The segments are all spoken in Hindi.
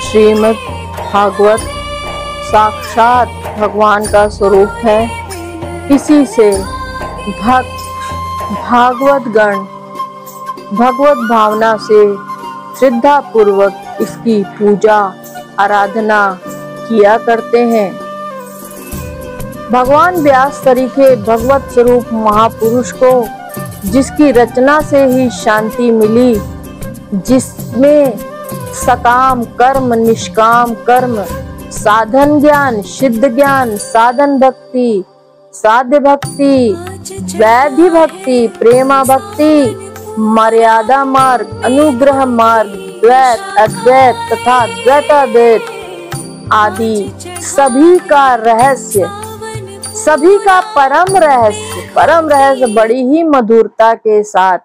श्रीमद् भागवत साक्षात भगवान का स्वरूप है। इसी से भक्त भागवत गण भगवत भावना से श्रद्धा पूर्वक इसकी पूजा आराधना किया करते हैं। भगवान व्यास तरीके भगवत स्वरूप महापुरुष को जिसकी रचना से ही शांति मिली, जिसमें सकाम कर्म निष्काम कर्म साधन ज्ञान सिद्ध ज्ञान साधन भक्ति साध्य भक्ति वैधि भक्ति प्रेमा भक्ति मर्यादा मार्ग अनुग्रह मार्ग द्वैत अद्वैत तथा द्वैताद्वैत आदि सभी का रहस्य, सभी का परम रहस्य बड़ी ही मधुरता के साथ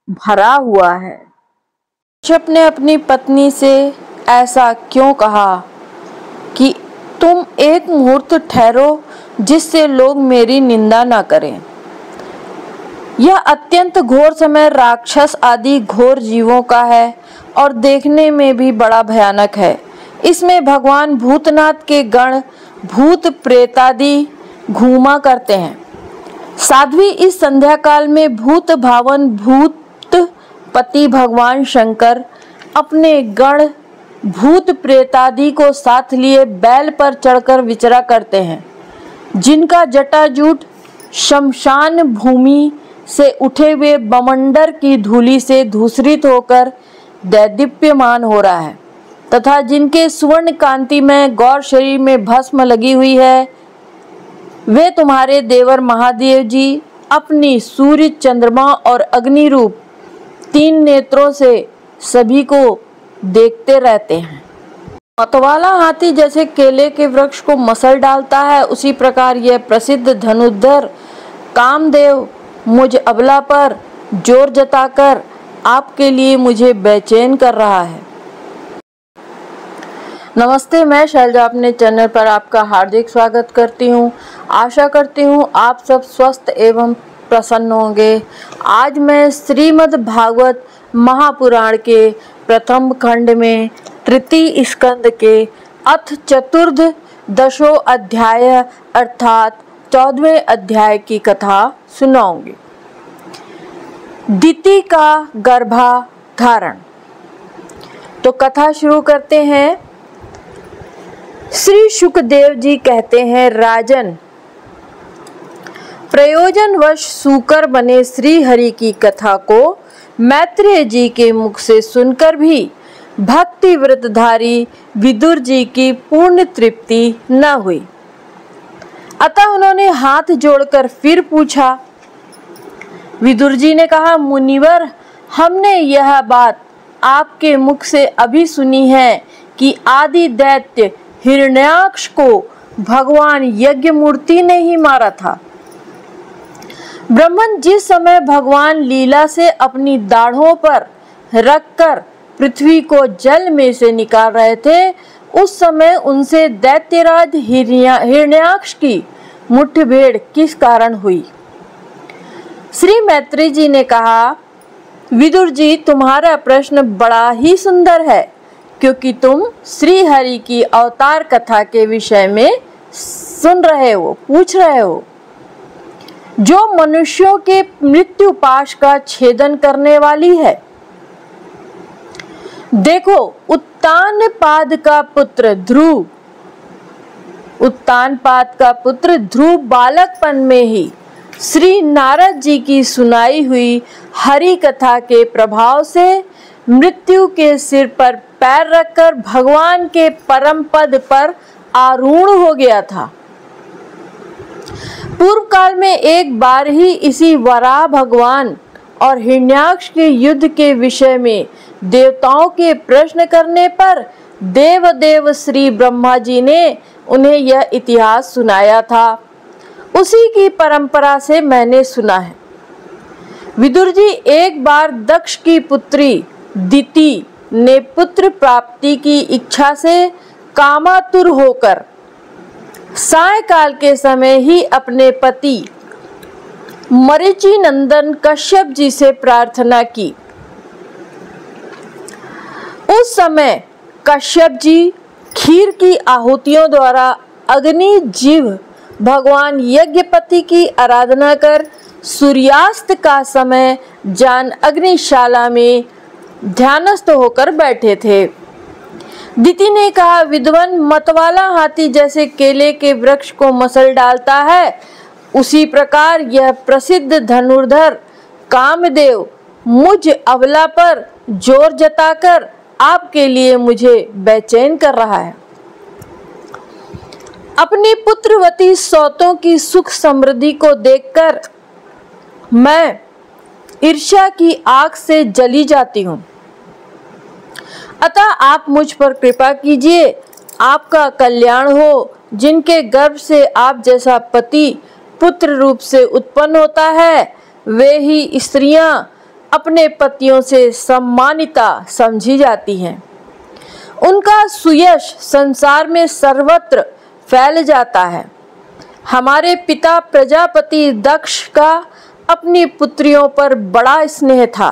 भरा हुआ है। कश्यप ने अपनी पत्नी से ऐसा क्यों कहा कि तुम एक मुहूर्त ठहरो जिससे लोग मेरी निंदा न करें। यह अत्यंत घोर समय राक्षस आदि घोर जीवों का है और देखने में भी बड़ा भयानक है। इसमें भगवान भूतनाथ के गण भूत प्रेतादि घूमा करते हैं। साध्वी इस संध्या काल में भूत भावन भूत पति भगवान शंकर अपने गण भूत प्रेतादि को साथ लिए बैल पर चढ़कर विचरा करते हैं, जिनका जटाजूट शमशान भूमि से उठे हुए बमंडर की धूलि से धूसरित होकर दैदीप्यमान हो रहा है तथा जिनके स्वर्ण कांति में गौर शरीर में भस्म लगी हुई है। वे तुम्हारे देवर महादेव जी अपनी सूर्य चंद्रमा और अग्नि रूप 3 नेत्रों से सभी को देखते रहते हैं। मतवाला हाथी जैसे केले के वृक्ष को मसल डालता है, उसी प्रकार यह प्रसिद्ध धनुर्धर कामदेव मुझ अबला पर जोर जताकर आपके लिए मुझे बेचैन कर रहा है। नमस्ते, मैं शैलजा अपने चैनल पर आपका हार्दिक स्वागत करती हूँ। आशा करती हूँ आप सब स्वस्थ एवं प्रसन्न होंगे। आज मैं श्रीमद् भागवत महापुराण के प्रथम खंड में तृतीय स्कंद के अथ चतुर्दशो अध्याय अर्थात 14वें अध्याय की कथा सुनाऊंगी। दिति का गर्भाधारण। तो कथा शुरू करते हैं। श्री शुकदेव जी कहते हैं, राजन, प्रयोजनवश सूकर बने श्री हरि की कथा को मैत्रेय जी के मुख से सुनकर भी भक्ति व्रतधारी विदुर जी की पूर्ण तृप्ति न हुई। अतः उन्होंने हाथ जोड़कर फिर पूछा। विदुर जी ने कहा, मुनिवर, हमने यह बात आपके मुख से अभी सुनी है कि आदि दैत्य हिरण्याक्ष को भगवान यज्ञ मूर्ति ने ही मारा था। ब्रह्मन जिस समय भगवान लीला से अपनी दाढ़ों पर रखकर पृथ्वी को जल में से निकाल रहे थे, उस समय उनसे दैत्यराज हिरण्याक्ष की मुठभेड़ किस कारण हुई? श्री मैत्रेय जी ने कहा, विदुर जी, तुम्हारा प्रश्न बड़ा ही सुंदर है, क्योंकि तुम श्री हरि की अवतार कथा के विषय में सुन रहे हो, पूछ रहे हो, जो मनुष्यों के मृत्यु पाश का छेदन करने वाली है। देखो, उत्तानपाद का पुत्र ध्रुव बालकपन में ही श्री नारद जी की सुनाई हुई हरि कथा के प्रभाव से मृत्यु के सिर पर पैर रखकर भगवान के परम पद पर आरूढ़ हो गया था। पूर्व काल में एक बार ही इसी वराह भगवान और हिरण्याक्ष के युद्ध के विषय में देवताओं के प्रश्न करने पर देव श्री ब्रह्मा जी ने उन्हें यह इतिहास सुनाया था। उसी की परंपरा से मैंने सुना है। विदुर जी, एक बार दक्ष की पुत्री दिति ने पुत्र प्राप्ति की इच्छा से कामातुर होकर सायकाल के समय ही अपने पति मरीचि नंदन कश्यप जी से प्रार्थना की। उस समय कश्यप जी खीर की आहुतियों द्वारा अग्नि जीव भगवान यज्ञपति की आराधना कर सूर्यास्त का समय जान अग्निशाला में ध्यानस्थ होकर बैठे थे। दिति ने कहा, विद्वान मतवाला हाथी जैसे केले के वृक्ष को मसल डालता है, उसी प्रकार यह प्रसिद्ध धनुर्धर कामदेव मुझ अबला पर जोर जताकर आपके लिए मुझे बेचैन कर रहा है। अपनी पुत्रवती सौतों की सुख समृद्धि को देखकर मैं ईर्ष्या की आग से जली जाती हूँ। अतः आप मुझ पर कृपा कीजिए, आपका कल्याण हो। जिनके गर्भ से आप जैसा पति पुत्र रूप से उत्पन्न होता है, वे ही स्त्रियां अपने पतियों से सम्मानिता समझी जाती हैं। उनका सुयश संसार में सर्वत्र फैल जाता है। हमारे पिता प्रजापति दक्ष का अपनी पुत्रियों पर बड़ा स्नेह था।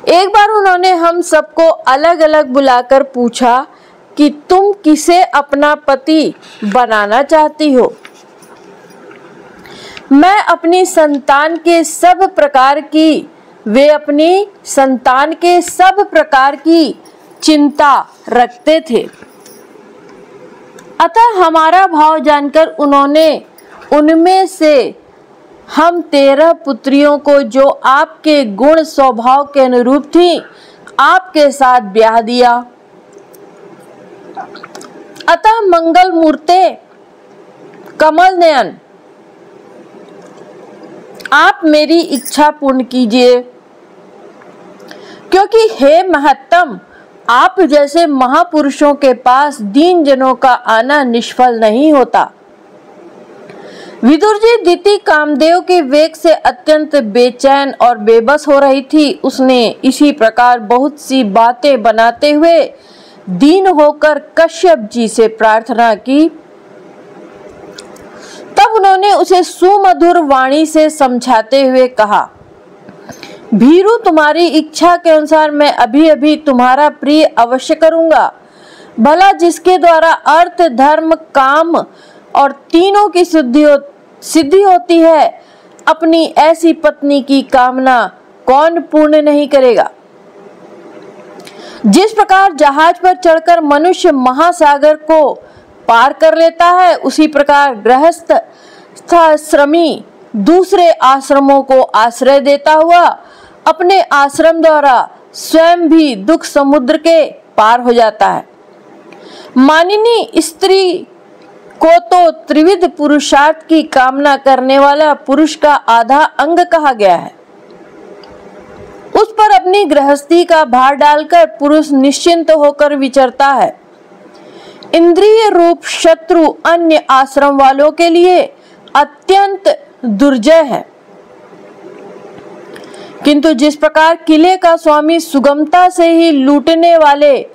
एक बार उन्होंने हम सबको अलग अलग बुलाकर पूछा कि तुम किसे अपना पति बनाना चाहती हो। मैं अपनी संतान के सब प्रकार की वे अपनी संतान के सब प्रकार की चिंता रखते थे। अतः हमारा भाव जानकर उन्होंने उनमें से हम 13 पुत्रियों को जो आपके गुण स्वभाव के अनुरूप थी आपके साथ ब्याह दिया। अतः मंगल मूर्ते कमल नयन, आप मेरी इच्छा पूर्ण कीजिए, क्योंकि हे महत्तम, आप जैसे महापुरुषों के पास दीन जनों का आना निष्फल नहीं होता। विदुर जी दिति कामदेव के वेग से अत्यंत बेचैन और बेबस हो रही थी। उसने इसी प्रकार बहुत सी बातें बनाते हुए दीन होकर कश्यप जी से प्रार्थना की। तब उन्होंने उसे सुमधुर वाणी से समझाते हुए कहा, भीरू, तुम्हारी इच्छा के अनुसार मैं अभी अभी तुम्हारा प्रिय अवश्य करूंगा। भला जिसके द्वारा अर्थ धर्म काम और तीनों की सिद्धि होती है, अपनी ऐसी पत्नी की कामना कौन पूर्ण नहीं करेगा। जिस प्रकार जहाज पर चढ़कर मनुष्य महासागर को पार कर लेता है, उसी प्रकार गृहस्थ श्रमी दूसरे आश्रमों को आश्रय देता हुआ अपने आश्रम द्वारा स्वयं भी दुख समुद्र के पार हो जाता है। मानिनी स्त्री को तो त्रिविध पुरुषार्थ की कामना करने वाला पुरुष का आधा अंग कहा गया है। उस पर अपनी गृहस्थी का भार डालकर पुरुष निश्चिंत होकर विचरता है। इंद्रिय रूप शत्रु अन्य आश्रम वालों के लिए अत्यंत दुर्जय है, किंतु जिस प्रकार किले का स्वामी सुगमता से ही लूटने वाले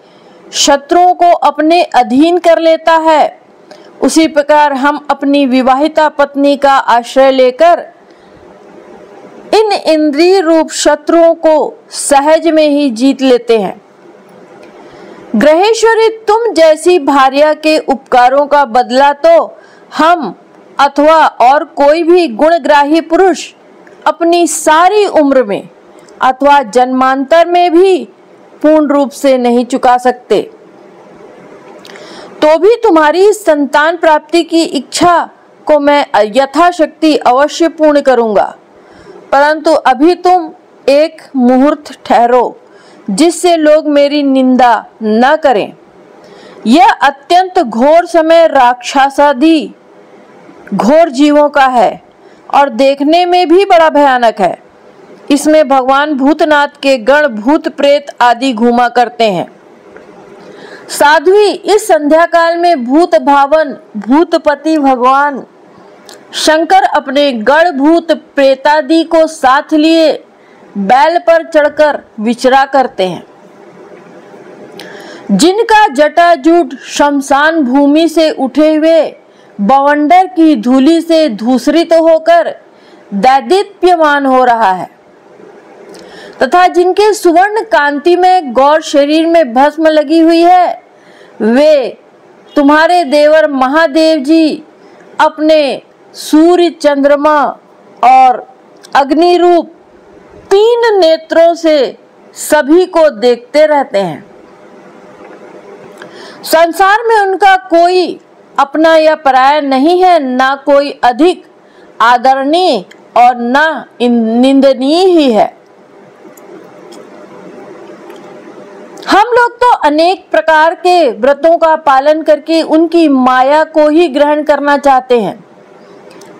शत्रुओं को अपने अधीन कर लेता है, उसी प्रकार हम अपनी विवाहिता पत्नी का आश्रय लेकर इन इंद्रिय रूप शत्रुओं को सहज में ही जीत लेते हैं। ग्रहेश्वरी, तुम जैसी भार्या के उपकारों का बदला तो हम अथवा और कोई भी गुणग्राही पुरुष अपनी सारी उम्र में अथवा जन्मांतर में भी पूर्ण रूप से नहीं चुका सकते। तो भी तुम्हारी संतान प्राप्ति की इच्छा को मैं यथाशक्ति अवश्य पूर्ण करूंगा, परंतु अभी तुम एक मुहूर्त ठहरो, जिससे लोग मेरी निंदा न करें। यह अत्यंत घोर समय राक्षसादि घोर जीवों का है और देखने में भी बड़ा भयानक है। इसमें भगवान भूतनाथ के गण भूत प्रेत आदि घूमा करते हैं। साध्वी, इस संध्या काल में भूत भावन भूतपति भगवान शंकर अपने गण भूत प्रेतादि को साथ लिए बैल पर चढ़कर विचरा करते हैं। जिनका जटाजूट शमशान भूमि से उठे हुए बवंडर की धूलि से धूसरित होकर दैदीप्यमान हो रहा है। तथा जिनके सुवर्ण कांति में गौर शरीर में भस्म लगी हुई है, वे तुम्हारे देवर महादेव जी अपने सूर्य, चंद्रमा और अग्नि रूप 3 नेत्रों से सभी को देखते रहते हैं। संसार में उनका कोई अपना या पराया नहीं है, ना कोई अधिक आदरणीय और ना निंदनीय ही है। हम लोग तो अनेक प्रकार के व्रतों का पालन करके उनकी माया को ही ग्रहण करना चाहते हैं,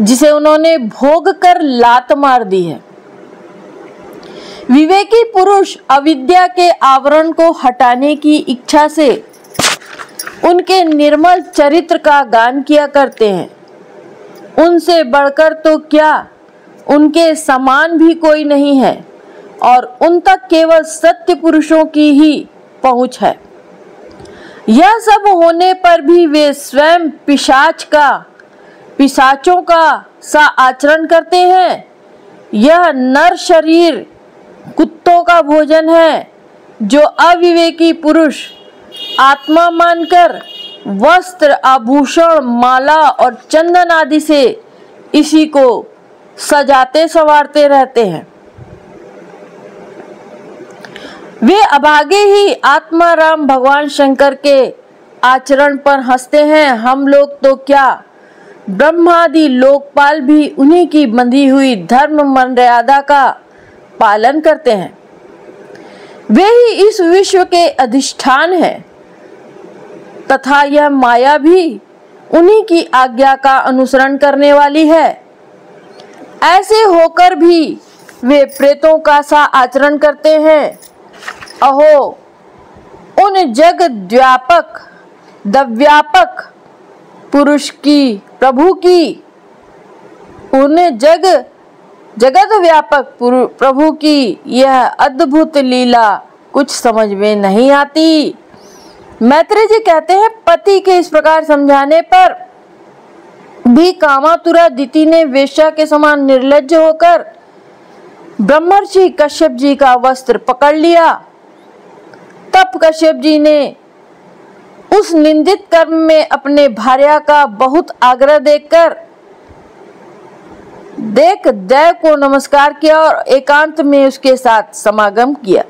जिसे उन्होंने भोग कर लात मार दी है। विवेकी पुरुष अविद्या के आवरण को हटाने की इच्छा से उनके निर्मल चरित्र का गान किया करते हैं। उनसे बढ़कर तो क्या, उनके समान भी कोई नहीं है और उन तक केवल सत्य पुरुषों की ही पहुंच है। यह सब होने पर भी वे स्वयं पिशाचों का सा आचरण करते हैं। यह नर शरीर कुत्तों का भोजन है, जो अविवेकी पुरुष आत्मा मानकर वस्त्र, आभूषण, माला और चंदन आदि से इसी को सजाते संवारते रहते हैं। वे अभागे ही आत्मा राम भगवान शंकर के आचरण पर हंसते हैं। हम लोग तो क्या, ब्रह्मादि लोकपाल भी उन्हीं की बंधी हुई धर्म मर्यादा का पालन करते हैं। वे ही इस विश्व के अधिष्ठान हैं तथा यह माया भी उन्हीं की आज्ञा का अनुसरण करने वाली है। ऐसे होकर भी वे प्रेतों का सा आचरण करते हैं। अहो, उन जगद्व्यापक दव्यापक पुरुष की, प्रभु की, उन जगत व्यापक प्रभु की यह अद्भुत लीला कुछ समझ में नहीं आती। मैत्रेय जी कहते हैं, पति के इस प्रकार समझाने पर भी कामातुरा दिति ने वेश्या के समान निर्लज्ज होकर ब्रह्मर्षि कश्यप जी का वस्त्र पकड़ लिया। तब कश्यप जी ने उस निंदित कर्म में अपने भार्या का बहुत आग्रह देख देव को नमस्कार किया और एकांत में उसके साथ समागम किया।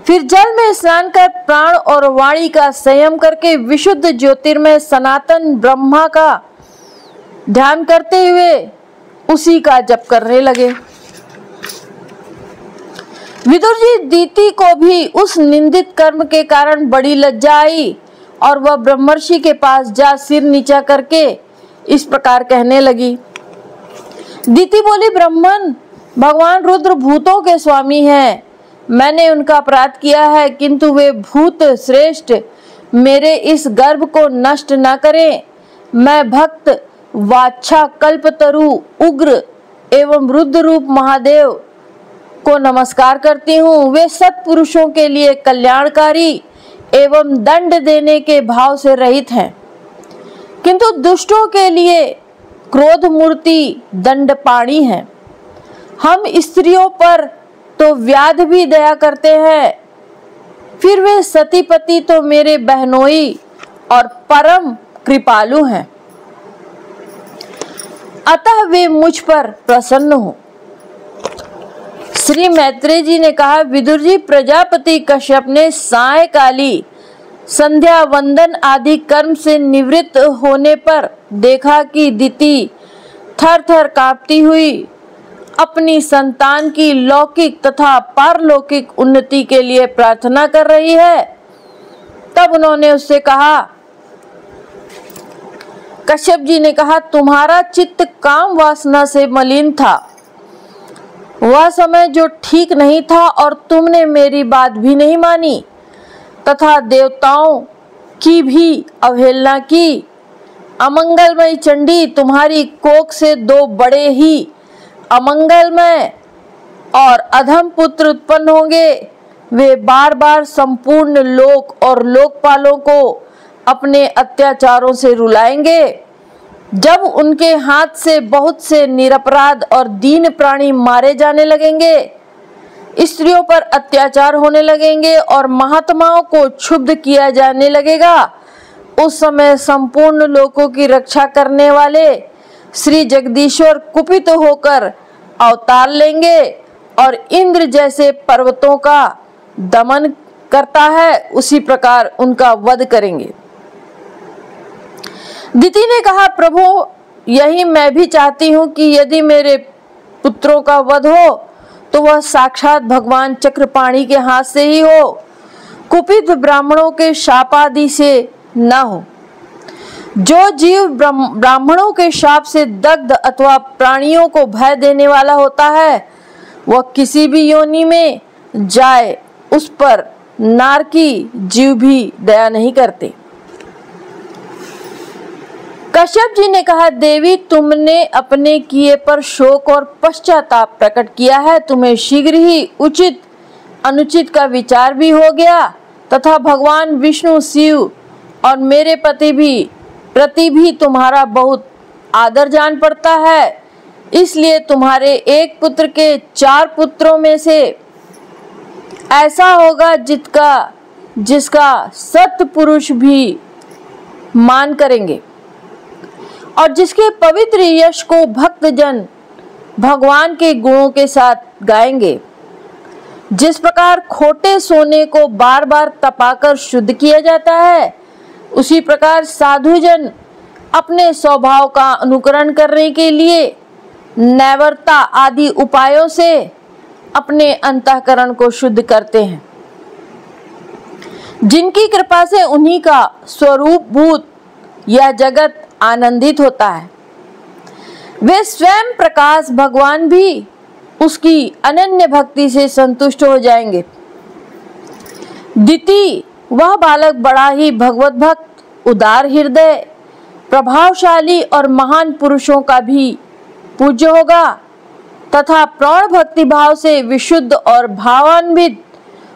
फिर जल में स्नान कर प्राण और वाणी का संयम करके विशुद्ध ज्योतिर्मय सनातन ब्रह्मा का ध्यान करते हुए उसी का जप करने लगे। विदुर जी दीति को भी उस निंदित कर्म के कारण बड़ी लज्जा आई और वह ब्रह्मर्षि के पास जा सिर नीचा करके इस प्रकार कहने लगी। दीति बोली, ब्राह्मण, भगवान रुद्र भूतों के स्वामी हैं। मैंने उनका अपराध किया है, किंतु वे भूत श्रेष्ठ मेरे इस गर्भ को नष्ट न करें। मैं भक्त वाच्छा कल्पतरु उग्र एवं रुद्र रूप महादेव को नमस्कार करती हूँ। वे सत्पुरुषों के लिए कल्याणकारी एवं दंड देने के भाव से रहित हैं, किंतु दुष्टों के लिए क्रोध मूर्ति दंडपाणी है। हम स्त्रियों पर तो व्याध भी दया करते हैं, फिर वे सतीपति तो मेरे बहनोई और परम कृपालु हैं, अतः वे मुझ पर प्रसन्न हो। श्री मैत्रेय जी ने कहा, विदुर जी, प्रजापति कश्यप ने सायकाली संध्या वंदन आदि कर्म से निवृत्त होने पर देखा कि दिति थर थर कांपती हुई अपनी संतान की लौकिक तथा पारलौकिक उन्नति के लिए प्रार्थना कर रही है। तब उन्होंने उससे कहा, कश्यप जी ने कहा, तुम्हारा चित्त काम वासना से मलिन था। वह समय जो ठीक नहीं था और तुमने मेरी बात भी नहीं मानी तथा देवताओं की भी अवहेलना की। अमंगलमयी चंडी, तुम्हारी कोख से 2 बड़े ही अमंगलमय और अधम पुत्र उत्पन्न होंगे। वे बार बार संपूर्ण लोक और लोकपालों को अपने अत्याचारों से रुलाएंगे। जब उनके हाथ से बहुत से निरपराध और दीन प्राणी मारे जाने लगेंगे, स्त्रियों पर अत्याचार होने लगेंगे और महात्माओं को क्षुब्ध किया जाने लगेगा, उस समय संपूर्ण लोकों की रक्षा करने वाले श्री जगदीश्वर कुपित होकर अवतार लेंगे और इंद्र जैसे पर्वतों का दमन करता है उसी प्रकार उनका वध करेंगे। दिति ने कहा, प्रभु यही मैं भी चाहती हूँ कि यदि मेरे पुत्रों का वध हो तो वह साक्षात भगवान चक्रपाणि के हाथ से ही हो, कुपित ब्राह्मणों के शाप आदि से न हो। जो जीव ब्राह्मणों के शाप से दग्ध अथवा प्राणियों को भय देने वाला होता है, वह किसी भी योनि में जाए उस पर नारकी जीव भी दया नहीं करते। कश्यप जी ने कहा, देवी तुमने अपने किए पर शोक और पश्चाताप प्रकट किया है, तुम्हें शीघ्र ही उचित अनुचित का विचार भी हो गया तथा भगवान विष्णु शिव और मेरे प्रति भी तुम्हारा बहुत आदर जान पड़ता है, इसलिए तुम्हारे एक पुत्र के 4 पुत्रों में से ऐसा होगा जिसका सत्पुरुष भी मान करेंगे और जिसके पवित्र यश को भक्तजन भगवान के गुणों के साथ गाएंगे। जिस प्रकार खोटे सोने को बार बार तपाकर शुद्ध किया जाता है, उसी प्रकार साधुजन अपने स्वभाव का अनुकरण करने के लिए नैवर्ता आदि उपायों से अपने अंतःकरण को शुद्ध करते हैं, जिनकी कृपा से उन्हीं का स्वरूप भूत यह जगत आनंदित होता है। वे स्वयं प्रकाश भगवान भी उसकी अनन्य भक्ति से संतुष्ट हो जाएंगे। दिति वह बालक बड़ा ही भगवत भक्त, उदार हृदय, प्रभावशाली और महान पुरुषों का भी पूज्य होगा तथा प्राण भक्ति भाव से विशुद्ध और भावान्वित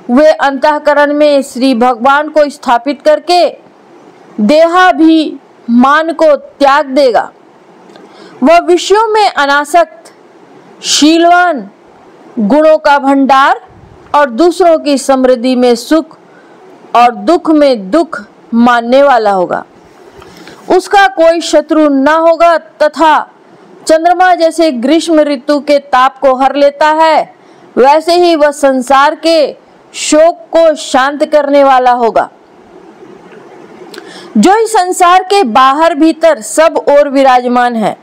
वे अंतःकरण में श्री भगवान को स्थापित करके देहाभिमान को त्याग देगा। वह विषयों में अनासक्त, शीलवान, गुणों का भंडार और दूसरों की समृद्धि में सुख और दुख में दुख मानने वाला होगा। उसका कोई शत्रु न होगा तथा चंद्रमा जैसे ग्रीष्म ऋतु के ताप को हर लेता है, वैसे ही वह संसार के शोक को शांत करने वाला होगा। जो इस संसार के बाहर भीतर सब ओर विराजमान है,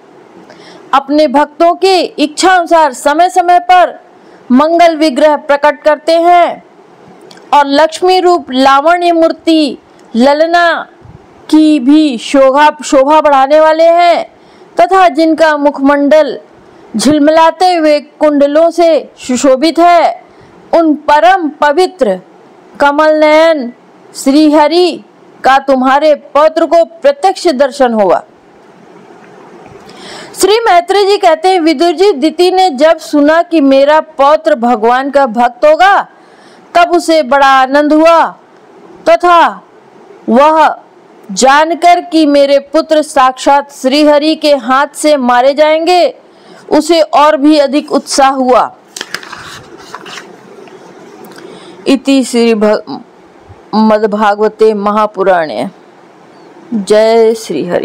अपने भक्तों की इच्छा अनुसार समय समय पर मंगल विग्रह प्रकट करते हैं और लक्ष्मी रूप लावण्य मूर्ति ललना की भी शोभा बढ़ाने वाले हैं तथा जिनका मुखमंडल झिलमिलाते हुए कुंडलों से सुशोभित है, उन परम पवित्र कमल नयन श्री हरि का तुम्हारे पौत्र को प्रत्यक्ष दर्शन होगा। श्री मैत्री जी कहते हैं, विदुर जी, दिति ने जब सुना कि मेरा पौत्र भगवान का भक्त होगा, तब उसे बड़ा आनंद हुआ तथा वह जानकर कि मेरे पुत्र साक्षात श्री हरि के हाथ से मारे जाएंगे, उसे और भी अधिक उत्साह हुआ। इति श्री मद्भागवते महापुराणे। जय श्री हरि।